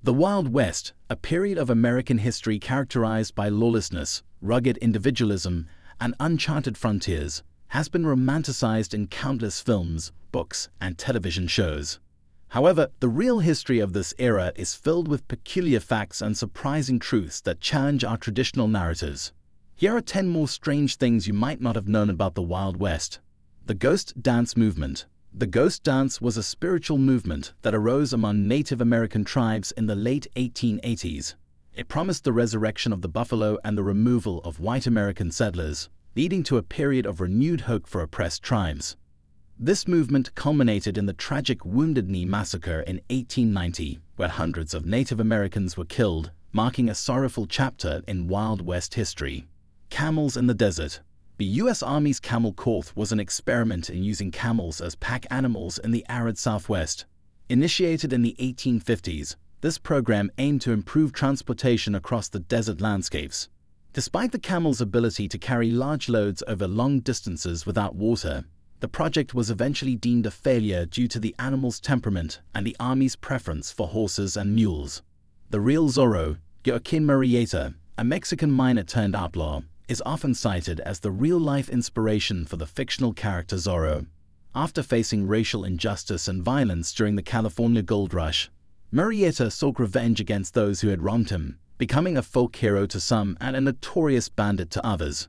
The Wild West, a period of American history characterized by lawlessness, rugged individualism, and uncharted frontiers, has been romanticized in countless films, books, and television shows. However, the real history of this era is filled with peculiar facts and surprising truths that challenge our traditional narratives. Here are 10 more strange things you might not have known about the Wild West. The Ghost Dance Movement. The Ghost Dance was a spiritual movement that arose among Native American tribes in the late 1880s. It promised the resurrection of the buffalo and the removal of white American settlers, leading to a period of renewed hope for oppressed tribes. This movement culminated in the tragic Wounded Knee Massacre in 1890, where hundreds of Native Americans were killed, marking a sorrowful chapter in Wild West history. Camels in the desert. The U.S. Army's Camel Corps was an experiment in using camels as pack animals in the arid Southwest. Initiated in the 1850s, this program aimed to improve transportation across the desert landscapes. Despite the camel's ability to carry large loads over long distances without water, the project was eventually deemed a failure due to the animal's temperament and the Army's preference for horses and mules. The real Zorro, Joaquin Murrieta, a Mexican miner turned outlaw, is often cited as the real-life inspiration for the fictional character Zorro. After facing racial injustice and violence during the California Gold Rush, Murrieta sought revenge against those who had wronged him, becoming a folk hero to some and a notorious bandit to others.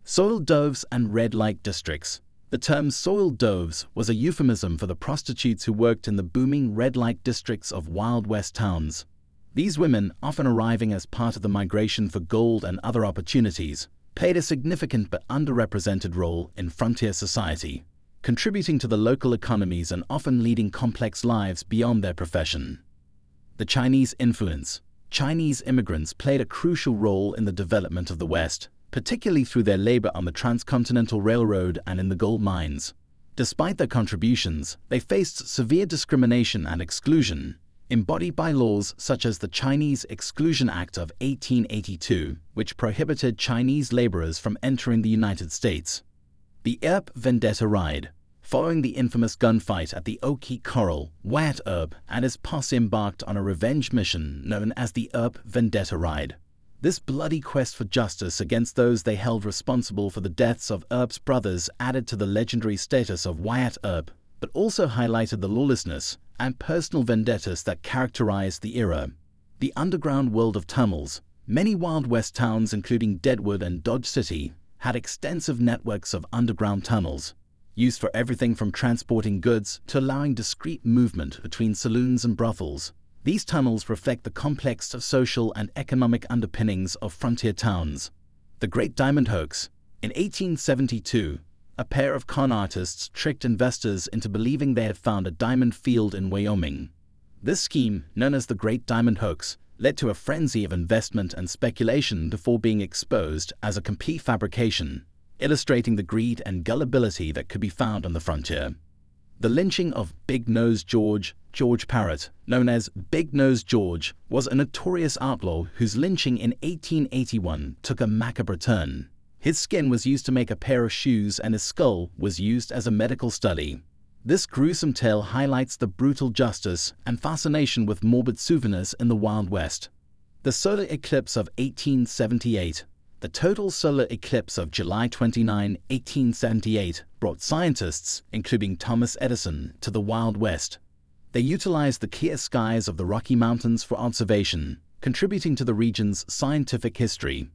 Soiled doves and red light districts. The term soiled doves was a euphemism for the prostitutes who worked in the booming red light districts of Wild West towns. These women, often arriving as part of the migration for gold and other opportunities, played a significant but underrepresented role in frontier society, contributing to the local economies and often leading complex lives beyond their profession. The Chinese influence. Chinese immigrants played a crucial role in the development of the West, particularly through their labor on the Transcontinental Railroad and in the gold mines. Despite their contributions, they faced severe discrimination and exclusion, embodied by laws such as the Chinese Exclusion Act of 1882, which prohibited Chinese laborers from entering the United States. The Earp Vendetta Ride. Following the infamous gunfight at the Oki Corral, Wyatt Earp and his posse embarked on a revenge mission known as the Earp Vendetta Ride. This bloody quest for justice against those they held responsible for the deaths of Earp's brothers added to the legendary status of Wyatt Earp, but also highlighted the lawlessness and personal vendettas that characterized the era. The underground world of tunnels. Many Wild West towns, including Deadwood and Dodge City, had extensive networks of underground tunnels, used for everything from transporting goods to allowing discreet movement between saloons and brothels. These tunnels reflect the complex social and economic underpinnings of frontier towns. The Great Diamond Hoax. In 1872, a pair of con artists tricked investors into believing they had found a diamond field in Wyoming. This scheme, known as the Great Diamond Hoax, led to a frenzy of investment and speculation before being exposed as a complete fabrication, illustrating the greed and gullibility that could be found on the frontier. The lynching of Big Nose George Parrott, known as Big Nose George, was a notorious outlaw whose lynching in 1881 took a macabre turn. His skin was used to make a pair of shoes and his skull was used as a medical study. This gruesome tale highlights the brutal justice and fascination with morbid souvenirs in the Wild West. The solar eclipse of 1878. The total solar eclipse of July 29, 1878 brought scientists, including Thomas Edison, to the Wild West. They utilized the clear skies of the Rocky Mountains for observation, contributing to the region's scientific history.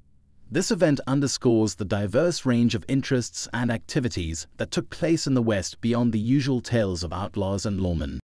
This event underscores the diverse range of interests and activities that took place in the West beyond the usual tales of outlaws and lawmen.